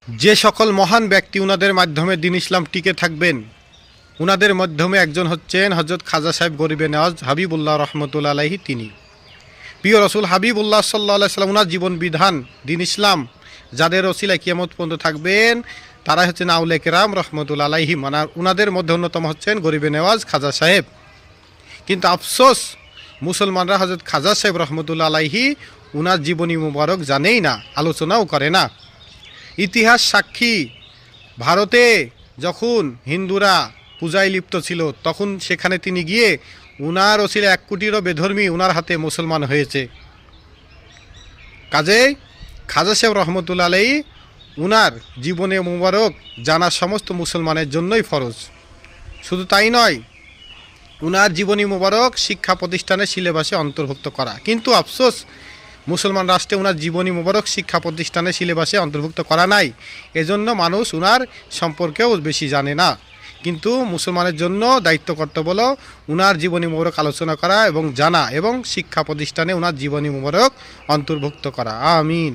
যে সকল মহান ব্যক্তি উনাদের মাধ্যমে দিন ইসলাম টিকে থাকবেন, উনাদের মাধ্যমে একজন হচ্ছেন হজরত খাজা সাহেব গরিবে নেওয়াজ হাবিবুল্লাহ রহমতুল্লাহ আলাইহি। তিনি প্রিয় রসুল হাবিবুল্লাহ সাল্লাহ সাল্লাম উনার জীবন বিধান দিন ইসলাম যাদের ওসিলায় কিয়ামত পর্যন্ত থাকবেন তারা হচ্ছেন আউলে কেরাম রহমতুল্লাহ আলাইহি। মানে উনাদের মধ্যে অন্যতম হচ্ছেন গরিবে নেওয়াজ খাজা সাহেব। কিন্তু আফসোস মুসলমানরা হজরত খাজা সাহেব রহমতুল্লাহ আলাইহি উনার জীবনী মুবারক জানেই না, আলোচনাও করে না। ইতিহাস সাক্ষী, ভারতে যখন হিন্দুরা পূজায় লিপ্ত ছিল তখন সেখানে তিনি গিয়ে উনার ওসিলা 1 কোটিরও বেধর্মী উনার হাতে মুসলমান হয়েছে। কাজেই খাজা সাহেব রহমতুল্লাহ আলাইহি উনার জীবনে মুবারক জানা সমস্ত মুসলমানের জন্যই ফরজ। শুধু তাই নয়, উনার জীবনী মুবারক শিক্ষা প্রতিষ্ঠানের সিলেবাসে অন্তর্ভুক্ত করা। কিন্তু আফসোস মুসলমান রাষ্ট্রে উনার জীবনী মুবারক শিক্ষা প্রতিষ্ঠানের সিলেবাসে অন্তর্ভুক্ত করা নাই, এজন্য মানুষ উনার সম্পর্কেও বেশি জানে না। কিন্তু মুসলমানের জন্য দায়িত্ব কর্তব্য হলো উনার জীবনী মুবারক আলোচনা করা এবং জানা এবং শিক্ষা প্রতিষ্ঠানে উনার জীবনী মুবারক অন্তর্ভুক্ত করা। আমিন।